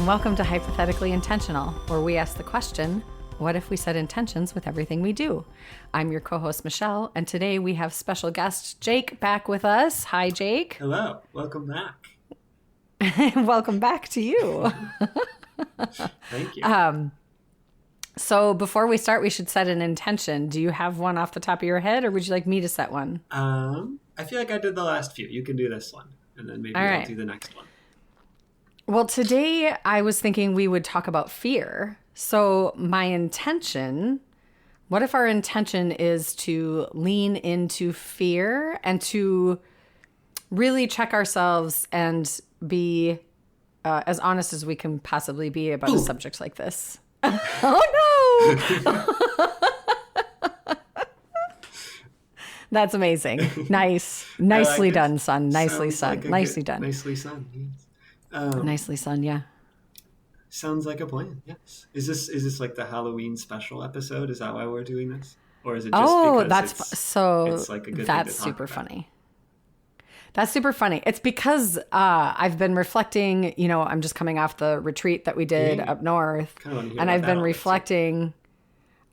and welcome to Hypothetically Intentional, where we ask the question, what if we set intentions with everything we do? I'm your co-host, Michelle, and today we have special guest Jake back with us. Hi, Jake. Hello. Welcome back. Welcome back to you. Thank you. So before we start, we should set an intention. Do you have one off the top of your head, or would you like me to set one? I feel like I did the last few. You can do this one, and then maybe I'll do the next one. Well, today I was thinking we would talk about fear. So my intention, what if our intention is to lean into fear and to really check ourselves and be as honest as we can possibly be about a subject like this? Oh, no! That's amazing. Nice. Nicely done, son. Nicely done. Nicely done. Nicely done. Yes. Nicely done, yeah. Sounds like a plan, yes. Is this like the Halloween special episode? Is that why we're doing this? Or is it just because it's like a good thing to talk super about? Funny. That's super funny. It's because I've been reflecting, I'm just coming off the retreat that we did up north. And I've been reflecting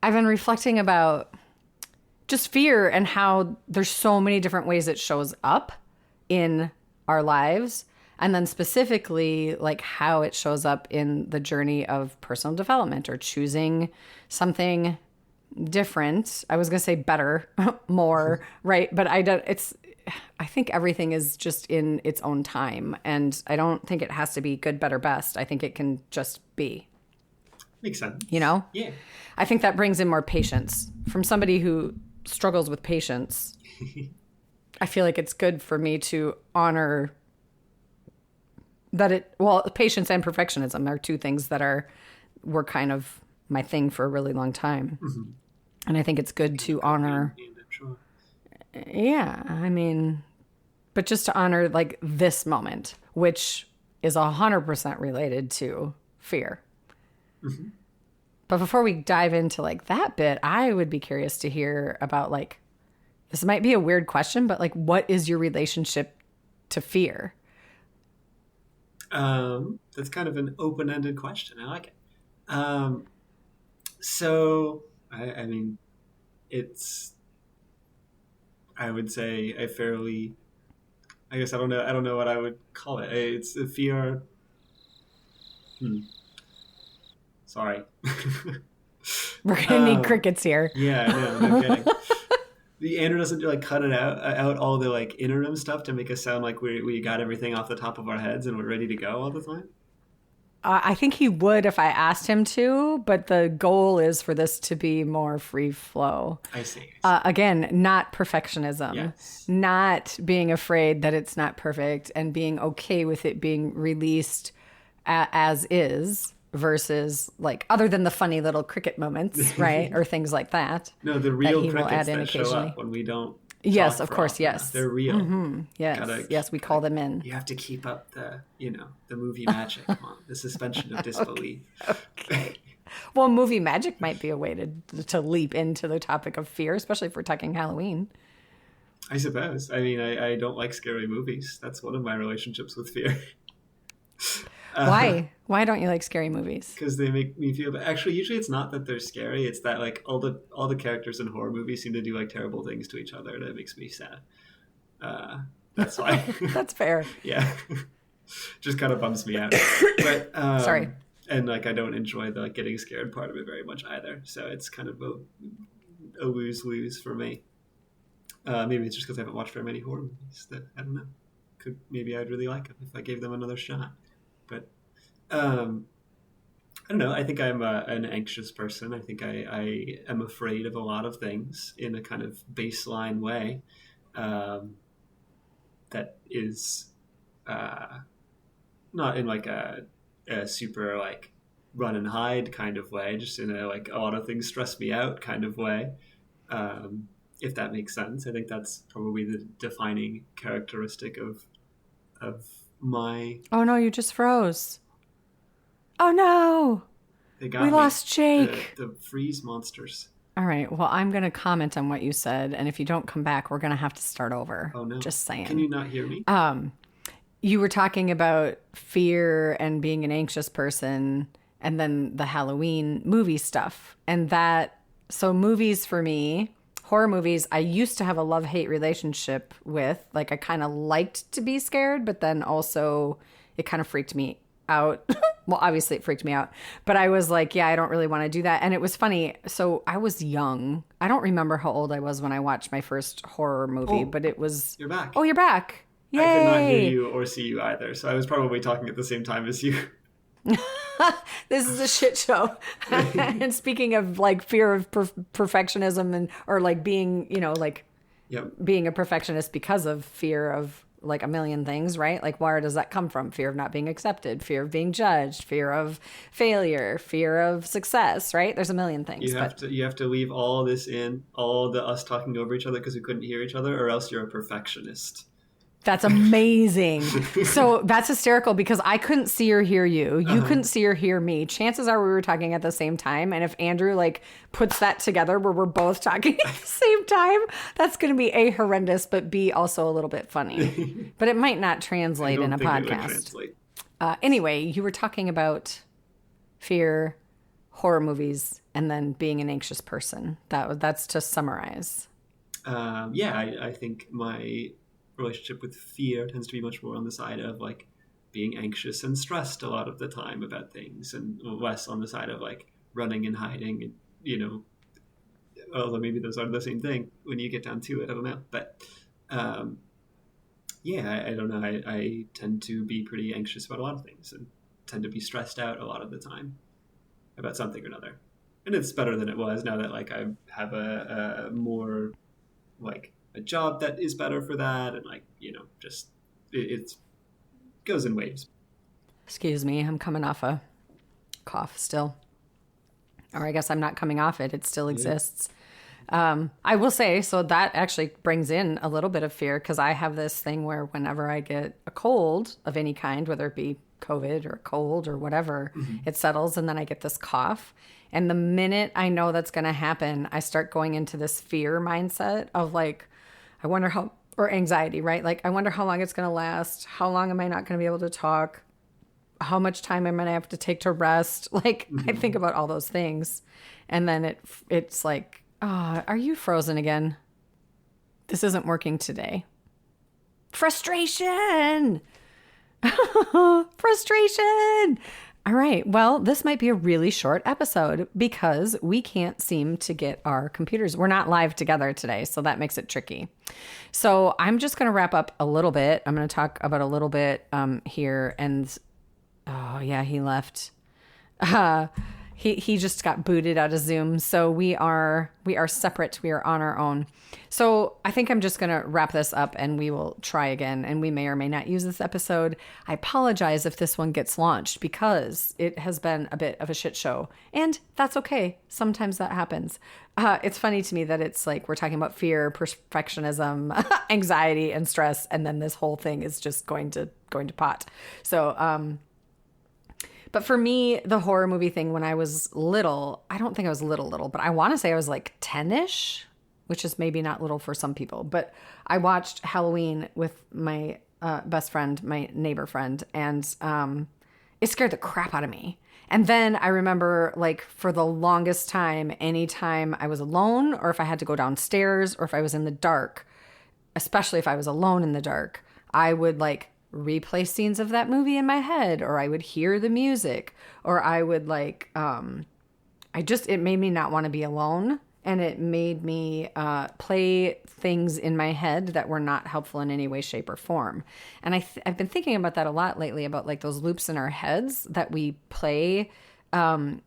about just fear and how there's so many different ways it shows up in our lives. And then specifically, like how it shows up in the journey of personal development or choosing something different. I was going to say better, more, right? But I think everything is just in its own time. And I don't think it has to be good, better, best. I think it can just be. Makes sense. Yeah. I think that brings in more patience. From somebody who struggles with patience, I feel like it's good for me to honor that patience and perfectionism are two things that were kind of my thing for a really long time. Mm-hmm. And I think it's good to honor. Yeah, but just to honor like this moment, which is 100% related to fear. Mm-hmm. But before we dive into like that bit, I would be curious to hear about like, this might be a weird question, but like, what is your relationship to fear? That's kind of an open-ended question. I like it. So it's, I would say a fairly, I guess I don't know what I would call it. It's a fear. Sorry. We're gonna need crickets here. Yeah, I know. No kidding. The Andrew doesn't like cut it out all the like interim stuff to make us sound like we got everything off the top of our heads and we're ready to go all the time. I think he would if I asked him to, but the goal is for this to be more free flow. I see. Again, not perfectionism, yes. Not being afraid that it's not perfect and being okay with it being released as is. Versus like other than the funny little cricket moments, right? Or things like that. No, the real crickets that show up when we don't. Yes, of course, yes. They're real. Mm-hmm. Yes, we call them in. You have to keep up the movie magic, the suspension of disbelief. Okay. Well, movie magic might be a way to leap into the topic of fear, especially if we're talking Halloween. I suppose. I don't like scary movies. That's one of my relationships with fear. Why? Why don't you like scary movies? Because they make me feel. But actually, usually it's not that they're scary. It's that like all the characters in horror movies seem to do like terrible things to each other, and it makes me sad. That's why. That's fair. Yeah, just kind of bums me out. But sorry. And like I don't enjoy the like getting scared part of it very much either. So it's kind of a lose for me. Maybe it's just because I haven't watched very many horror movies. That I don't know. Maybe I'd really like them if I gave them another shot. But I don't know. I think I'm an anxious person. I think I am afraid of a lot of things in a kind of baseline way that is not in like a super like run and hide kind of way, just in a like a lot of things stress me out kind of way. If that makes sense. I think that's probably the defining characteristic of my... Oh no, you just froze. Oh no! We lost Jake. The freeze monsters. All right, well, I'm going to comment on what you said, and if you don't come back, we're going to have to start over. Oh no. Just saying. Can you not hear me? you were talking about fear and being an anxious person and then the Halloween movie stuff. And so movies for me, horror movies, I used to have a love-hate relationship with. Like I kind of liked to be scared, but then also it kind of freaked me out. Well, obviously it freaked me out, but I was like, yeah, I don't really want to do that. And it was funny. So I was young. I don't remember how old I was when I watched my first horror movie, but it was... You're back. Oh, you're back. Yay. I could not hear you or see you either, so I was probably talking at the same time as you. This is a shit show. And speaking of like fear of perfectionism or like being, like being a perfectionist because of fear of like a million things, right? Like where does that come from? Fear of not being accepted, fear of being judged, fear of failure, fear of success, right? There's a million things. You have to leave all this in, all the us talking over each other because we couldn't hear each other, or else you're a perfectionist. That's amazing. So that's hysterical because I couldn't see or hear you. You couldn't see or hear me. Chances are we were talking at the same time. And if Andrew like puts that together where we're both talking at the same time, that's going to be A, horrendous, but B, also a little bit funny. But it might not translate in a podcast. Anyway, you were talking about fear, horror movies, and then being an anxious person. That's to summarize. I think my relationship with fear tends to be much more on the side of like being anxious and stressed a lot of the time about things, and less on the side of like running and hiding, and although maybe those are the same thing when you get down to it. I don't know, but I don't know. I tend to be pretty anxious about a lot of things and tend to be stressed out a lot of the time about something or another. And it's better than it was now that like I have a more like a job that is better for that, and like just it goes in waves. Excuse me, I'm coming off a cough still, or I guess I'm not coming off it still exists. I will say, so that actually brings in a little bit of fear, because I have this thing where whenever I get a cold of any kind, whether it be COVID or a cold or whatever, it settles and then I get this cough. And the minute I know that's going to happen, I start going into this fear mindset of like, I wonder how, or anxiety, right? Like, I wonder how long it's going to last. How long am I not going to be able to talk? How much time am I going to have to take to rest? Like, I think about all those things. And then it's like, oh, are you frozen again? This isn't working today. Frustration. Frustration. All right. Well, this might be a really short episode because we can't seem to get our computers. We're not live together today, so that makes it tricky. So I'm just going to wrap up a little bit. I'm going to talk about a little bit here. And oh yeah, he left. He just got booted out of Zoom. So we are separate. We are on our own. So I think I'm just going to wrap this up and we will try again. And we may or may not use this episode. I apologize if this one gets launched because it has been a bit of a shit show. And that's okay. Sometimes that happens. It's funny to me that it's like we're talking about fear, perfectionism, anxiety, and stress. And then this whole thing is just going to pot. So, but for me, the horror movie thing when I was little, I don't think I was little, but I want to say I was like 10-ish, which is maybe not little for some people. But I watched Halloween with my best friend, my neighbor friend, and it scared the crap out of me. And then I remember like for the longest time, anytime I was alone or if I had to go downstairs or if I was in the dark, especially if I was alone in the dark, I would like replay scenes of that movie in my head, or I would hear the music, or I would like, it made me not want to be alone. And it made me play things in my head that were not helpful in any way, shape, or form. And I've been thinking about that a lot lately, about like those loops in our heads that we play,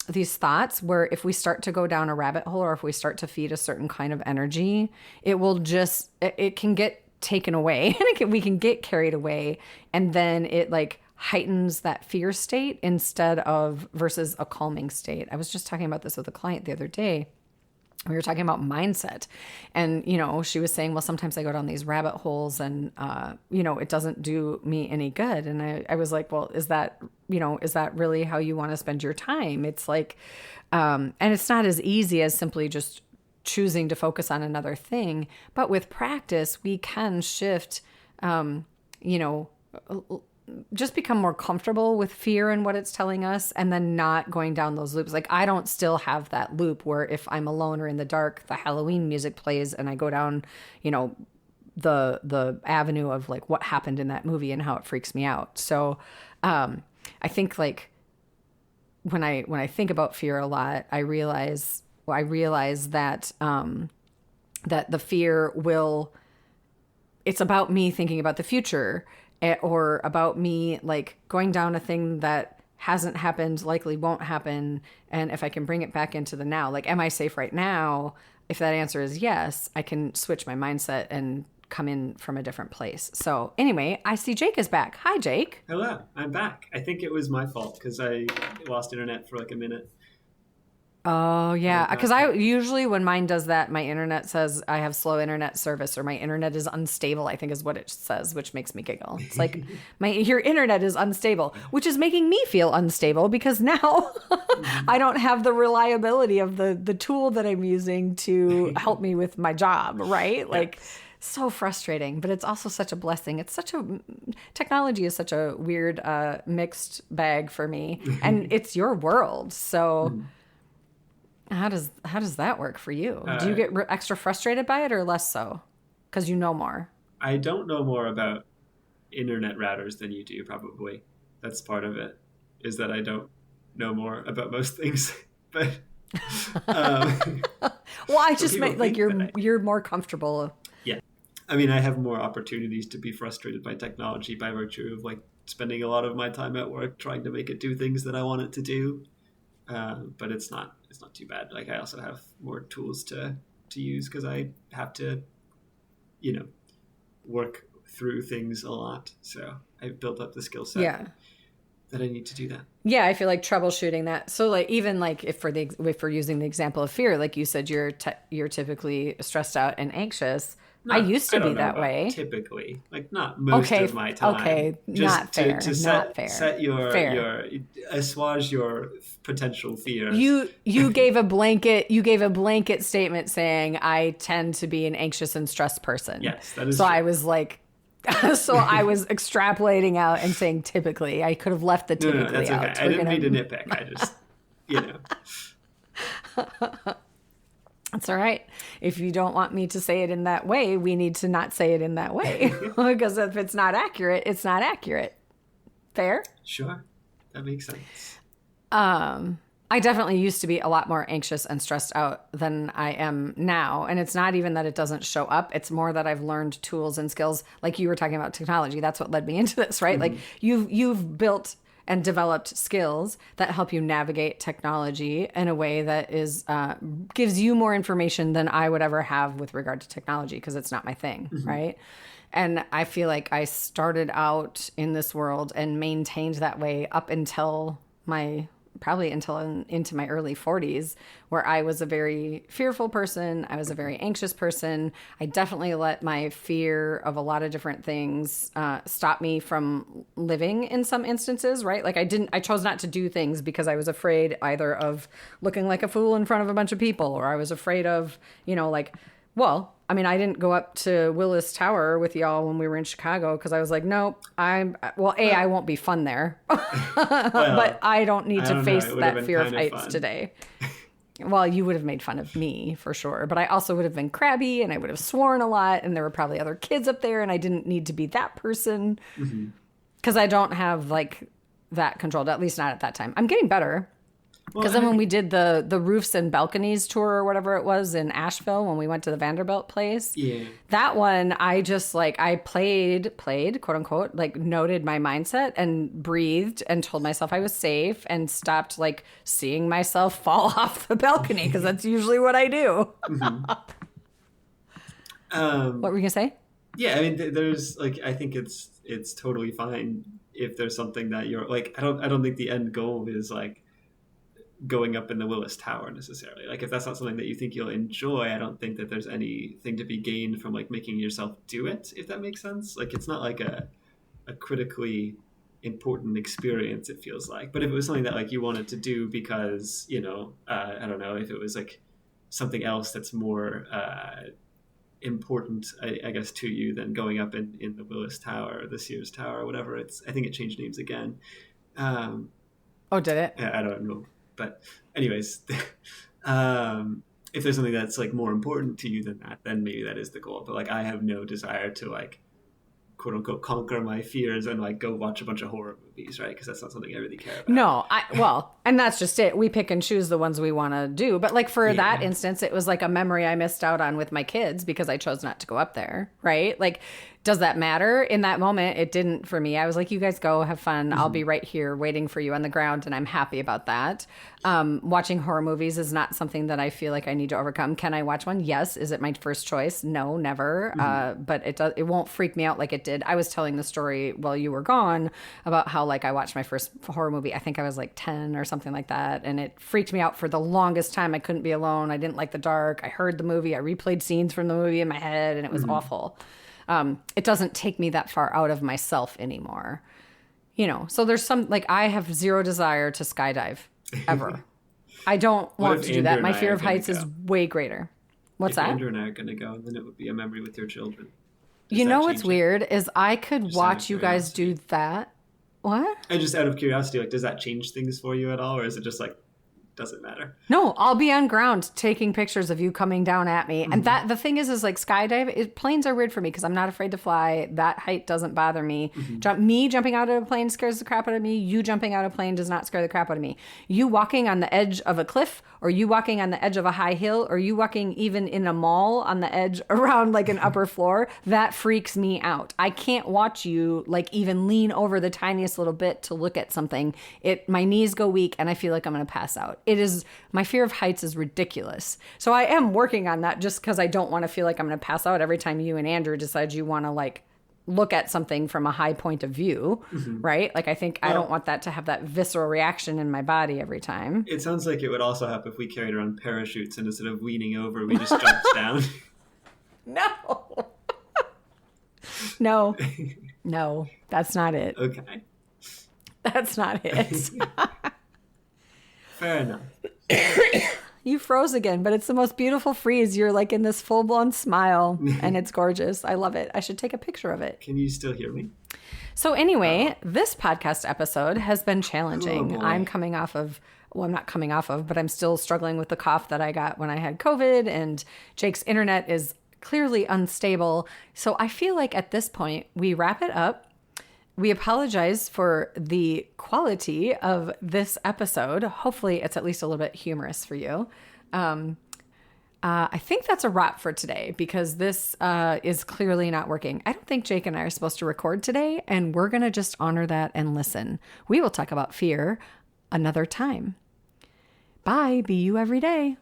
these thoughts where if we start to go down a rabbit hole or if we start to feed a certain kind of energy, it can get taken away and we can get carried away, and then it like heightens that fear state versus a calming state. I was just talking about this with a client the other day. We were talking about mindset, and she was saying, well, sometimes I go down these rabbit holes and it doesn't do me any good. And I was like, well, is that really how you want to spend your time? It's like and it's not as easy as simply just choosing to focus on another thing. But with practice, we can shift, just become more comfortable with fear and what it's telling us, and then not going down those loops. Like, I don't still have that loop where if I'm alone or in the dark, the Halloween music plays and I go down, the avenue of like what happened in that movie and how it freaks me out. So I think like when I think about fear a lot, I realize that that the fear it's about me thinking about the future, or about me like going down a thing that hasn't happened, likely won't happen. And if I can bring it back into the now, like, am I safe right now? If that answer is yes, I can switch my mindset and come in from a different place. So anyway, I see Jake is back. Hi, Jake. Hello, I'm back. I think it was my fault because I lost internet for like a minute. Oh, yeah. Because I usually, when mine does that, my internet says I have slow internet service, or my internet is unstable, I think is what it says, which makes me giggle. It's like, your internet is unstable, which is making me feel unstable because now I don't have the reliability of the tool that I'm using to help me with my job, right? Like, so frustrating, but it's also such a blessing. Technology is such a weird mixed bag for me, and it's your world. So how does that work for you? Do you get extra frustrated by it or less so? Because you know more. I don't know more about internet routers than you do, probably. That's part of it, is that I don't know more about most things. But well, I just meant like you're more comfortable. Yeah. I mean, I have more opportunities to be frustrated by technology by virtue of like spending a lot of my time at work trying to make it do things that I want it to do. But it's not too bad. Like, I also have more tools to use because I have to, work through things a lot. So I've built up the skill set that I need to do that. Yeah, I feel like troubleshooting that. So like, even like if we're using the example of fear, like you said, you're typically stressed out and anxious. I used to be that way. Typically, like not most of my time. Okay, just not fair. Not fair. Set your assuage your potential fears. You gave a blanket statement saying I tend to be an anxious and stressed person. Yes, that is. So true. I was like, I was extrapolating out and saying typically. I could have left the typically that's okay. out. I didn't mean to nitpick. I just, That's all right. If you don't want me to say it in that way, we need to not say it in that way. Because if it's not accurate, it's not accurate. Fair? Sure. That makes sense. I definitely used to be a lot more anxious and stressed out than I am now. And it's not even that it doesn't show up. It's more that I've learned tools and skills. Like you were talking about technology. That's what led me into this, right? Mm-hmm. Like you've built and developed skills that help you navigate technology in a way that is gives you more information than I would ever have with regard to technology, because it's not my thing, right? And I feel like I started out in this world and maintained that way up until into my early 40s, where I was a very fearful person. I was a very anxious person. I definitely let my fear of a lot of different things stop me from living in some instances, right? Like I chose not to do things because I was afraid either of looking like a fool in front of a bunch of people, or I was afraid of, I didn't go up to Willis Tower with y'all when we were in Chicago because I was like, nope, I won't be fun there. But I don't need to face that fear of heights today. Well, you would have made fun of me for sure, but I also would have been crabby and I would have sworn a lot, and there were probably other kids up there and I didn't need to be that person because I don't have like that controlled, at least not at that time. I'm getting better. Because then when we did the roofs and balconies tour or whatever it was in Asheville, when we went to the Vanderbilt place, that one, I just I played, quote unquote, like noted my mindset and breathed and told myself I was safe and stopped like seeing myself fall off the balcony, because that's usually what I do. What were you going to say? Yeah, I mean, there's I think it's totally fine if there's something that you're like, I don't think the end goal is like going up in the Willis Tower necessarily. Like if that's not something that you think you'll enjoy, I don't think that there's anything to be gained from like making yourself do it, if that makes sense. Like it's not like a critically important experience, it feels like. But if it was something that like you wanted to do because, I don't know, if it was like something else that's more important, I guess, to you than going up in the Willis Tower or the Sears Tower or whatever. I think it changed names again. Oh, did it? I don't know. But anyways, if there's something that's like more important to you than that, then maybe that is the goal. But like, I have no desire to like, quote unquote, conquer my fears and like go watch a bunch of horror movies, right? Because that's not something I really care about. No, and that's just it. We pick and choose the ones we want to do. But like for that instance, it was like a memory I missed out on with my kids because I chose not to go up there, right? Like, does that matter? In that moment, it didn't for me. I was like, you guys go have fun. I'll be right here waiting for you on the ground. And I'm happy about that. Watching horror movies is not something that I feel like I need to overcome. Can I watch one? Yes. Is it my first choice? No, never. But it won't freak me out like it did. I was telling the story while you were gone about how like I watched my first horror movie. I think I was like 10 or something like that. And it freaked me out for the longest time. I couldn't be alone. I didn't like the dark. I heard the movie. I replayed scenes from the movie in my head and it was awful. It doesn't take me that far out of myself anymore, you know? So there's some, like, I have zero desire to skydive ever. I don't want to do that. My fear of heights is way greater. What's that? Andrew and I are going to go, and then it would be a memory with your children. You know what's weird is I could watch you guys do that. What? And just out of curiosity, like, does that change things for you at all? Or is it just like, doesn't matter? No, I'll be on ground taking pictures of you coming down at me. And that the thing is like skydive, planes are weird for me because I'm not afraid to fly. That height doesn't bother me. Me jumping out of a plane scares the crap out of me. You jumping out of a plane does not scare the crap out of me. You walking on the edge of a cliff, or you walking on the edge of a high hill, or you walking even in a mall on the edge around like an upper floor, that freaks me out. I can't watch you like even lean over the tiniest little bit to look at something. My knees go weak and I feel like I'm going to pass out. My fear of heights is ridiculous. So I am working on that just because I don't want to feel like I'm going to pass out every time you and Andrew decide you want to like look at something from a high point of view, right? Like I don't want that to have that visceral reaction in my body every time. It sounds like it would also help if we carried around parachutes and instead of leaning over, we just jumped down. No, that's not it. Okay. That's not it. Fair enough. You froze again, but it's the most beautiful freeze. You're like in this full-blown smile, and it's gorgeous. I love it. I should take a picture of it. Can you still hear me? So anyway, this podcast episode has been challenging. Oh, I'm coming off of, well, I'm not coming off of, but I'm still struggling with the cough that I got when I had COVID, and Jake's internet is clearly unstable. So I feel like at this point, we wrap it up. We apologize for the quality of this episode. Hopefully it's at least a little bit humorous for you. I think that's a wrap for today because this is clearly not working. I don't think Jake and I are supposed to record today, and we're going to just honor that and listen. We will talk about fear another time. Bye. Be you every day.